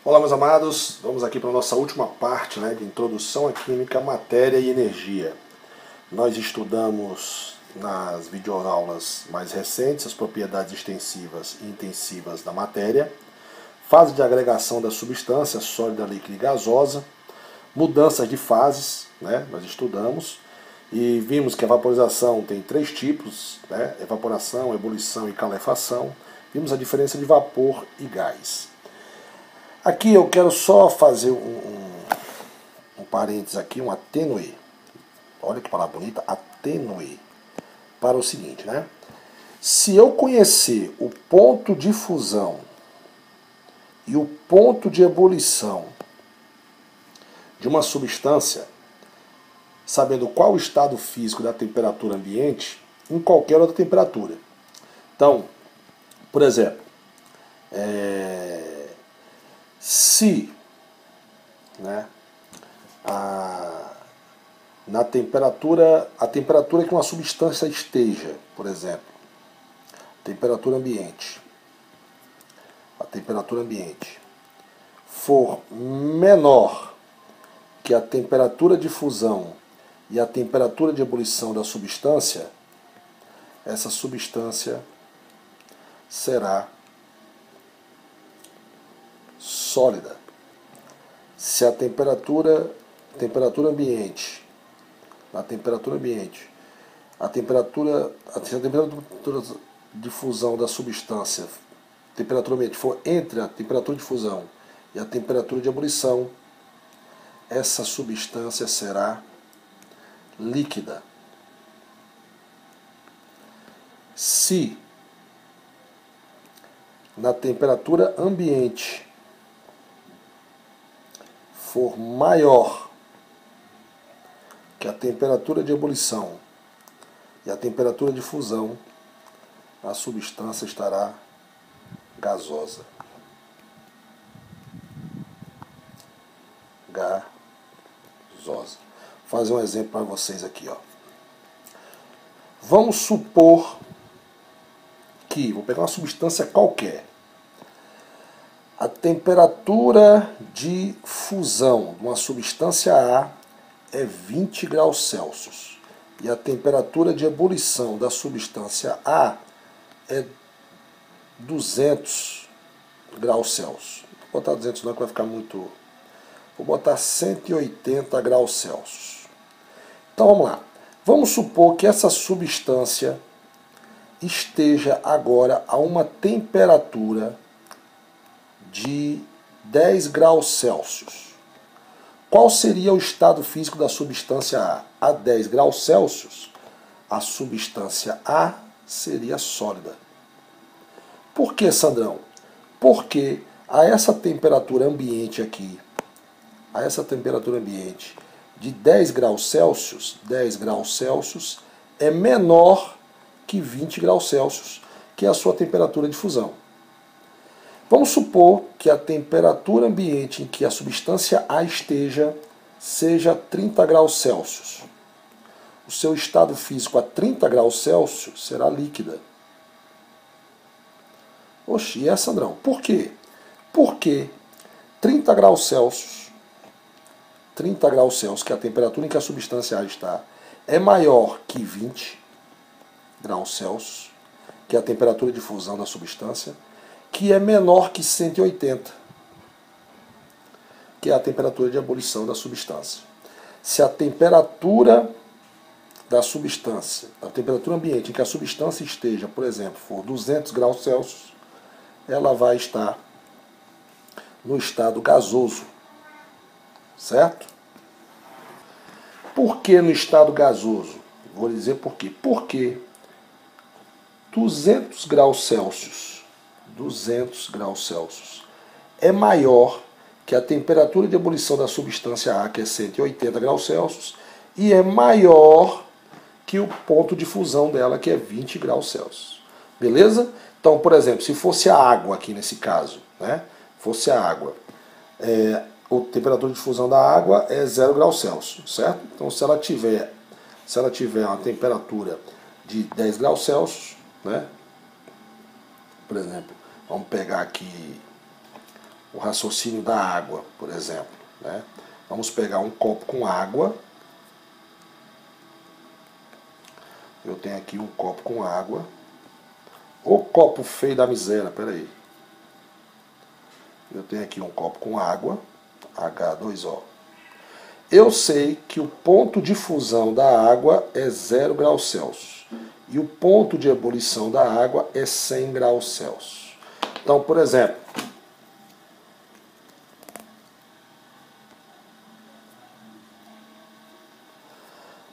Olá, meus amados, vamos aqui para a nossa última parte, de introdução à química, matéria e energia. Nós estudamos nas videoaulas mais recentes as propriedades extensivas e intensivas da matéria, fase de agregação da substância sólida, líquida e gasosa, mudanças de fases, nós estudamos e vimos que a vaporização tem três tipos, evaporação, ebulição e calefação. Vimos a diferença de vapor e gás. Aqui eu quero só fazer um parênteses aqui, um atênue. Olha que palavra bonita, atênue. Para o seguinte, Se eu conhecer o ponto de fusão e o ponto de ebulição de uma substância, sabendo qual o estado físico da temperatura ambiente, em qualquer outra temperatura. Então, por exemplo, se a temperatura que uma substância esteja, por exemplo, a temperatura ambiente for menor que a temperatura de fusão e a temperatura de ebulição da substância, essa substância será sólida. Se a temperatura ambiente, a temperatura de fusão da substância, temperatura ambiente for entre a temperatura de fusão e a temperatura de ebulição, essa substância será líquida. Se na temperatura ambiente for maior que a temperatura de ebulição e a temperatura de fusão, a substância estará gasosa. Vou fazer um exemplo para vocês aqui, Vamos supor que, vou pegar uma substância qualquer, a temperatura de fusão de uma substância A é 20 graus Celsius e a temperatura de ebulição da substância A é 200 graus Celsius. Vou botar 200 não, que vai ficar muito... Vou botar 180 graus Celsius. Então vamos lá. Vamos supor que essa substância esteja agora a uma temperatura de 10 graus Celsius. Qual seria o estado físico da substância A? A 10 graus Celsius, a substância A seria sólida. Por que, Sandrão? Porque a essa temperatura ambiente aqui, de 10 graus Celsius é menor que 20 graus Celsius, que é a sua temperatura de fusão. Vamos supor que a temperatura ambiente em que a substância A esteja seja 30 graus Celsius. O seu estado físico a 30 graus Celsius será líquida. Oxi, Sandrão, por quê? Porque 30 graus Celsius, que é a temperatura em que a substância A está, é maior que 20 graus Celsius, que é a temperatura de fusão da substância, que é menor que 180, que é a temperatura de ebulição da substância. Se a temperatura da substância, a temperatura ambiente em que a substância esteja, por exemplo, for 200 graus Celsius, ela vai estar no estado gasoso, certo? Por que no estado gasoso? Vou dizer por quê. Porque 200 graus Celsius é maior que a temperatura de ebulição da substância A, que é 180 graus Celsius, e é maior que o ponto de fusão dela, que é 20 graus Celsius. Beleza? Então, por exemplo, se fosse a água aqui nesse caso, fosse a água, a temperatura de fusão da água é 0 graus Celsius, certo? Então, se ela tiver uma temperatura de 10 graus Celsius, por exemplo, vamos pegar aqui o raciocínio da água, por exemplo, né? Vamos pegar um copo com água. Eu tenho aqui um copo com água. O copo feio da miséria, peraí. Eu tenho aqui um copo com água, H2O. Eu sei que o ponto de fusão da água é 0 graus Celsius. E o ponto de ebulição da água é 100 graus Celsius. Então, por exemplo,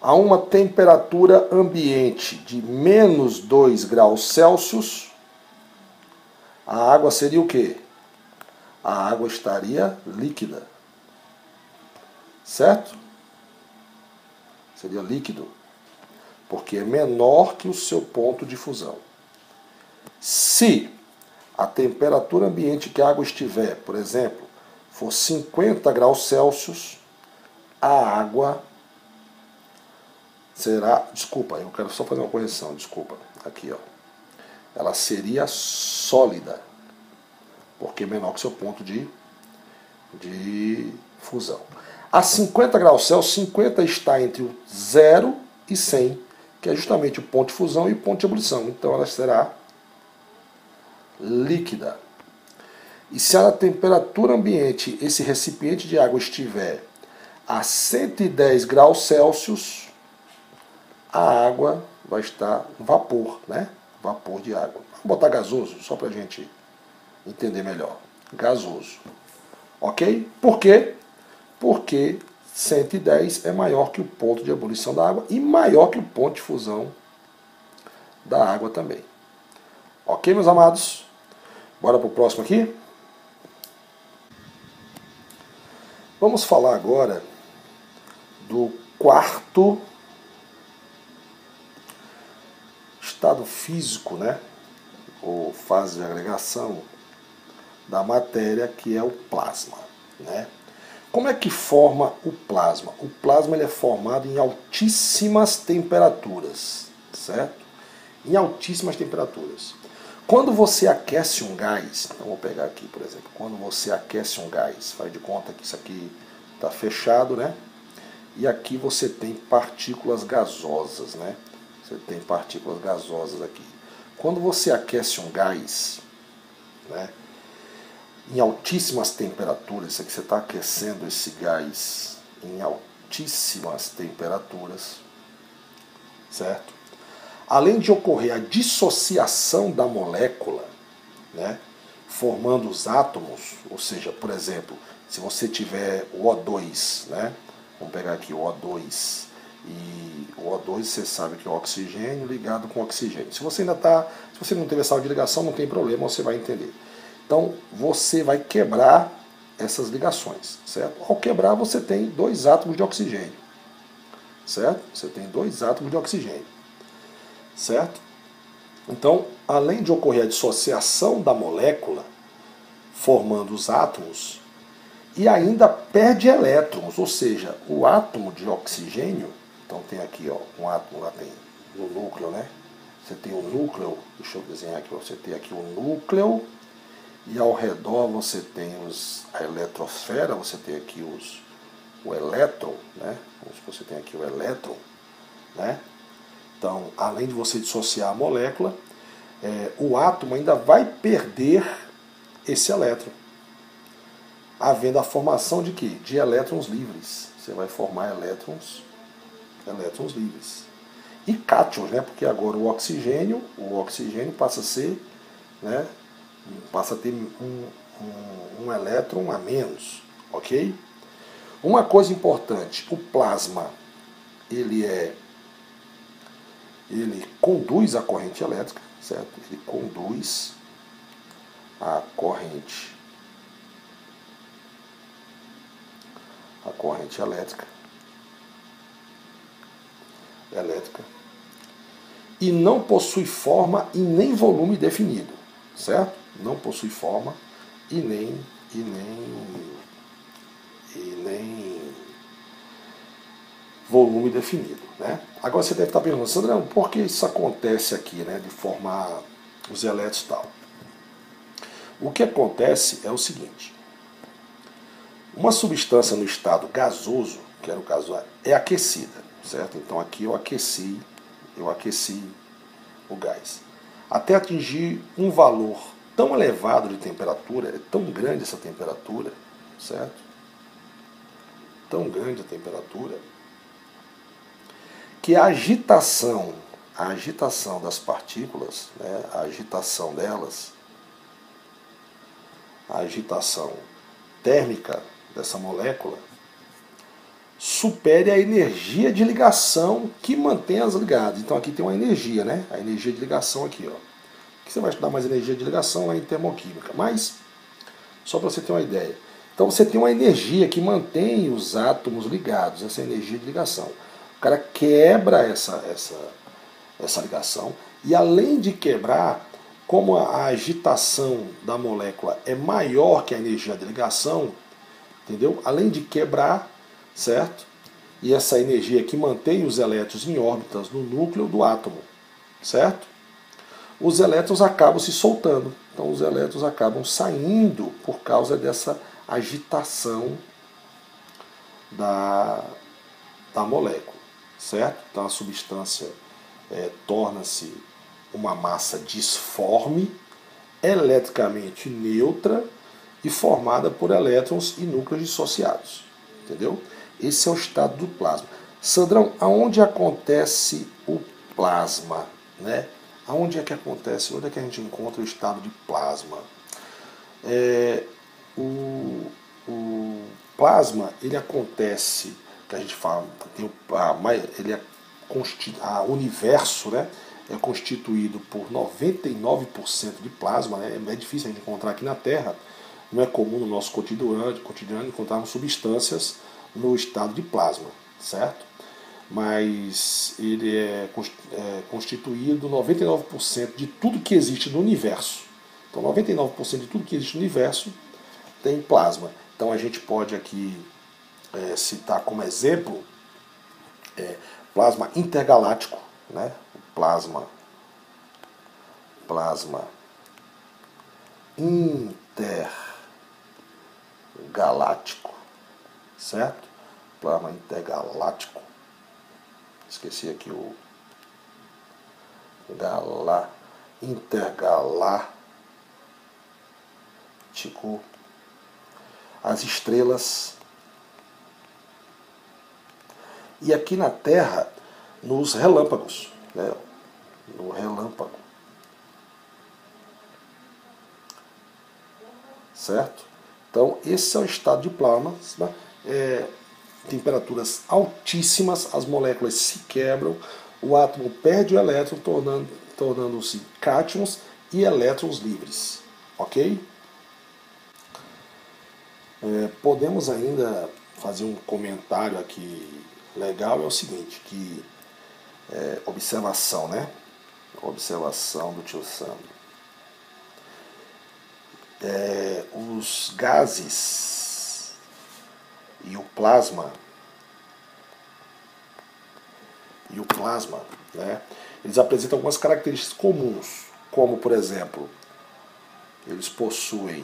a uma temperatura ambiente de menos 2 graus Celsius, a água seria o quê? A água estaria líquida. Certo? Seria líquido. Porque é menor que o seu ponto de fusão. Se a temperatura ambiente que a água estiver, por exemplo, for 50 graus Celsius, a água será... Desculpa, eu quero só fazer uma correção, desculpa. Aqui, ó. Ela seria sólida, porque é menor que o seu ponto de fusão. A 50 graus Celsius, 50 está entre o 0 e 100, que é justamente o ponto de fusão e o ponto de ebulição. Então ela será líquida. E se a temperatura ambiente, esse recipiente de água estiver a 110 graus Celsius, a água vai estar vapor, né? Vapor de água. Vamos botar gasoso, só para a gente entender melhor. Gasoso. Ok? Por quê? Porque 110 é maior que o ponto de ebulição da água e maior que o ponto de fusão da água também. Ok, meus amados? Bora para o próximo aqui? Vamos falar agora do quarto estado físico, né? Ou fase de agregação da matéria, que é o plasma, né? Como é que forma o plasma? O plasma ele é formado em altíssimas temperaturas, certo? Em altíssimas temperaturas. Quando você aquece um gás, então vou pegar aqui, por exemplo, quando você aquece um gás, faz de conta que isso aqui está fechado, né? E aqui você tem partículas gasosas, né? Você tem partículas gasosas aqui. Quando você aquece um gás, né? Em altíssimas temperaturas, isso aqui você está aquecendo esse gás em altíssimas temperaturas, certo? Além de ocorrer a dissociação da molécula, né, formando os átomos, ou seja, por exemplo, se você tiver o O2, né, vamos pegar aqui o O2, e o O2 você sabe que é o oxigênio ligado com oxigênio. Se você não teve essa ligação, não tem problema, você vai entender. Então, você vai quebrar essas ligações, certo? Ao quebrar, você tem 2 átomos de oxigênio, certo? Você tem 2 átomos de oxigênio, certo? Então, além de ocorrer a dissociação da molécula, formando os átomos, e ainda perde elétrons, ou seja, o átomo de oxigênio, então tem aqui, ó, um átomo, lá tem no núcleo, né? Você tem o núcleo, deixa eu desenhar aqui, você tem aqui o núcleo, e ao redor você tem a eletrosfera, você tem aqui o elétron, né? Você tem aqui o elétron, né? Então, além de você dissociar a molécula, o átomo ainda vai perder esse elétron, havendo a formação de quê? De elétrons livres. Você vai formar elétrons livres. E cátions, né? Porque agora o oxigênio passa a ser, né? Passa a ter um elétron a menos, ok? Uma coisa importante, o plasma, ele conduz a corrente elétrica, certo? Ele conduz a corrente elétrica, e não possui forma e nem volume definido, certo? Não possui forma e nem volume definido, né? Agora você deve estar perguntando, Sandrão, por que isso acontece aqui, né, de formar os elétrons e tal? O que acontece é o seguinte, Uma substância no estado gasoso, que era o caso, é aquecida, certo? Então aqui eu aqueci o gás, até atingir um valor tão elevado de temperatura, é tão grande essa temperatura, certo? Tão grande a temperatura, que a agitação das partículas, né, a agitação delas, a agitação térmica dessa molécula, supere a energia de ligação que mantém as ligadas. Então aqui tem uma energia, né? A energia de ligação aqui, ó. Que você vai estudar mais energia de ligação lá em termoquímica. Mas, só para você ter uma ideia. Então você tem uma energia que mantém os átomos ligados, essa energia de ligação. O cara quebra essa ligação e além de quebrar, como a agitação da molécula é maior que a energia de ligação, entendeu? Além de quebrar, certo? E essa energia que mantém os elétrons em órbitas no núcleo do átomo, certo? Os elétrons acabam se soltando. Então os elétrons acabam saindo por causa dessa agitação da molécula, certo? Então a substância torna-se uma massa disforme, eletricamente neutra e formada por elétrons e núcleos dissociados. Entendeu? Esse é o estado do plasma. Sandrão, aonde acontece o plasma? Né? Aonde é que acontece? Onde é que a gente encontra o estado de plasma? O plasma, ele acontece, que a gente fala, o universo, né, é constituído por 99% de plasma, né? É difícil a gente encontrar aqui na Terra, não é comum no nosso cotidiano encontrarmos substâncias no estado de plasma, certo? Mas ele é constituído 99% de tudo que existe no universo. Então 99% de tudo que existe no universo tem plasma. Então a gente pode aqui citar como exemplo plasma intergaláctico, né? Plasma intergaláctico, certo? Plasma intergaláctico. Esqueci aqui o intergaláctico. As estrelas. E aqui na Terra, nos relâmpagos, né? No relâmpago, certo? Então esse é o estado de plasma. Temperaturas altíssimas, as moléculas se quebram, o átomo perde o elétron, tornando-se cátions e elétrons livres, ok? Podemos ainda fazer um comentário aqui legal, é o seguinte, que observação, né? Observação do tio Sam. Os gases e o plasma, né, eles apresentam algumas características comuns, como, por exemplo, eles possuem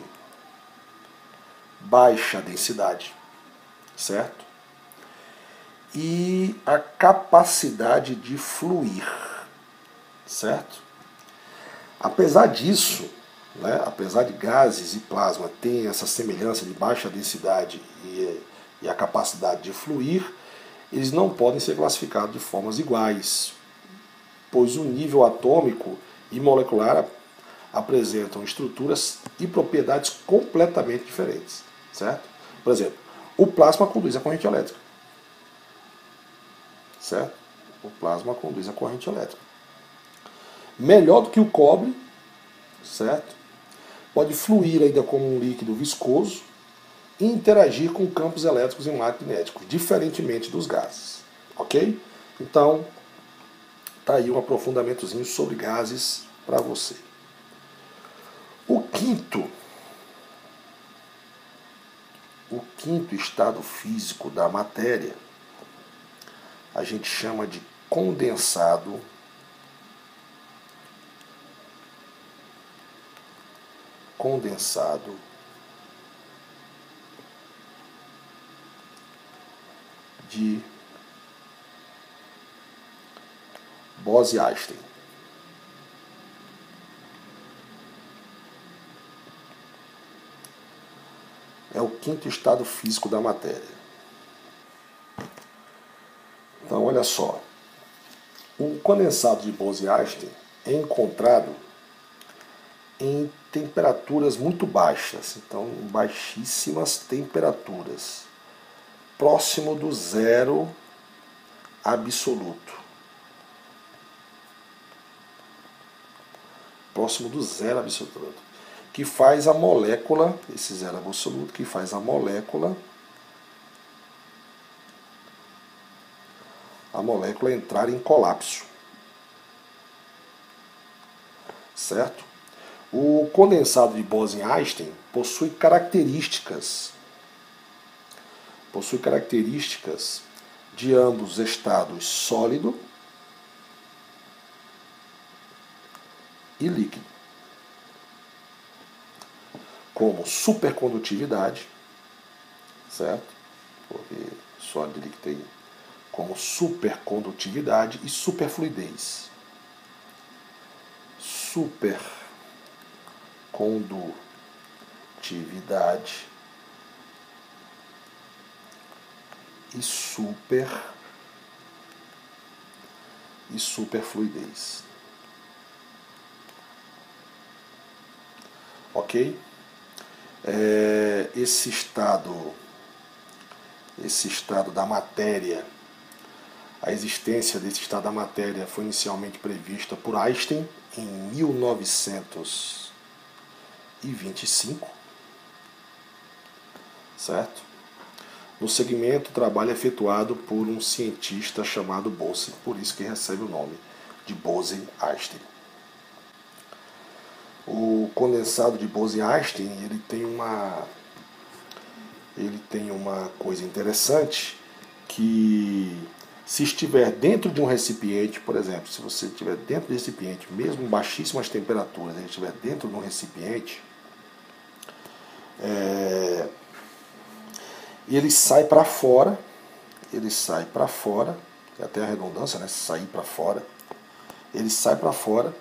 baixa densidade, certo? E a capacidade de fluir, certo? Apesar disso, né, apesar de gases e plasma terem essa semelhança de baixa densidade e a capacidade de fluir, eles não podem ser classificados de formas iguais, pois o nível atômico e molecular apresentam estruturas e propriedades completamente diferentes, certo? Por exemplo, o plasma conduz a corrente elétrica, certo? O plasma conduz a corrente elétrica. Melhor do que o cobre, certo? Pode fluir ainda como um líquido viscoso e interagir com campos elétricos e magnéticos, diferentemente dos gases, ok? Então, tá aí um aprofundamentozinho sobre gases para você. O quinto estado físico da matéria a gente chama de condensado de Bose-Einstein. É o quinto estado físico da matéria. Então, olha só. O condensado de Bose-Einstein é encontrado em temperaturas muito baixas, então em baixíssimas temperaturas, próximo do zero absoluto. Próximo do zero absoluto. Que faz a molécula, esse zero absoluto, que faz a molécula entrar em colapso. Certo? O condensado de Bose-Einstein possui características de ambos estados sólido e líquido, como supercondutividade, certo? Porque sólido e líquido tem como supercondutividade e superfluidez. Supercondutividade e superfluidez. Ok? Esse estado da matéria, a existência desse estado da matéria foi inicialmente prevista por Einstein em 1925, certo? No segmento, o trabalho é efetuado por um cientista chamado Bose, por isso que recebe o nome de Bose-Einstein. O condensado de Bose-Einstein, ele tem uma coisa interessante, que se estiver dentro de um recipiente, por exemplo, se você estiver dentro de um recipiente, mesmo em baixíssimas temperaturas, ele estiver dentro de um recipiente, ele sai para fora, é até a redundância, né? Sair para fora, ele sai para fora,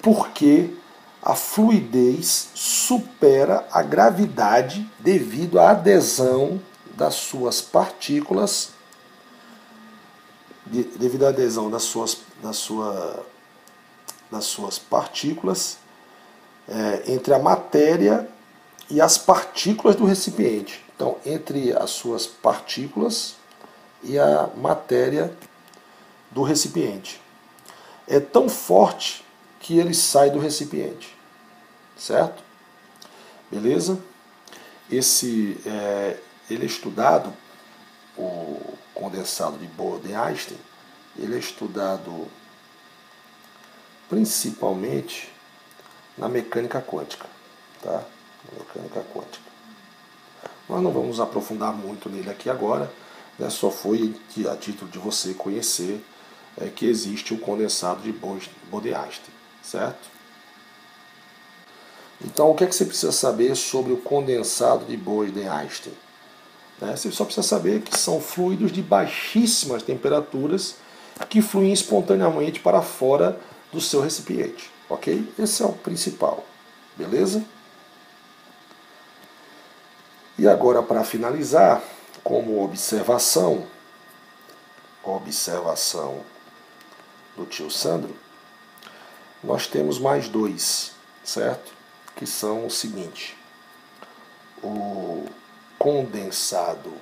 porque a fluidez supera a gravidade devido à adesão das suas partículas, entre a matéria e as partículas do recipiente. Então, entre as suas partículas e a matéria do recipiente. É tão forte que ele sai do recipiente. Certo? Beleza? Ele é estudado, o condensado de Bose-Einstein, ele é estudado principalmente na mecânica quântica. Tá? Mecânica quântica. Nós não vamos aprofundar muito nele aqui agora, né? Só foi a título de você conhecer que existe o condensado de Bose-Einstein, certo? Então, o que é que você precisa saber sobre o condensado de Bose-Einstein? Você só precisa saber que são fluidos de baixíssimas temperaturas que fluem espontaneamente para fora do seu recipiente, ok? Esse é o principal, beleza? E agora, para finalizar, como observação do tio Sandro, nós temos mais dois, certo? Que são o seguinte: o condensado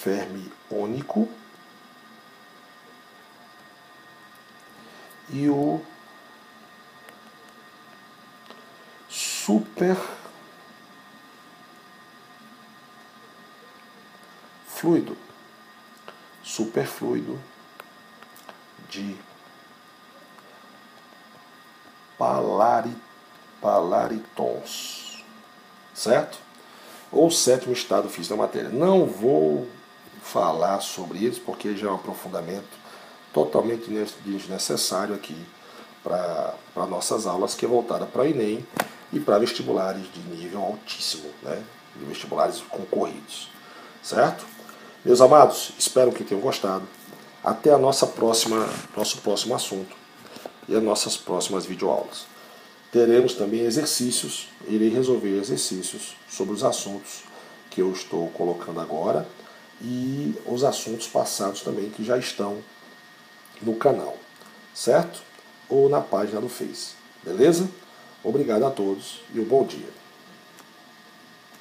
fermiônico e o superfluido de palaritons, certo? Ou sétimo estado físico da matéria. Não vou falar sobre eles porque já é um aprofundamento totalmente desnecessário aqui para nossas aulas, que é voltada para o Enem e para vestibulares de nível altíssimo, né? De vestibulares concorridos, certo? Meus amados, espero que tenham gostado. Até a nosso próximo assunto e as nossas próximas videoaulas. Teremos também exercícios, irei resolver exercícios sobre os assuntos que eu estou colocando agora e os assuntos passados também que já estão no canal, certo? Ou na página do Face, beleza? Obrigado a todos e um bom dia.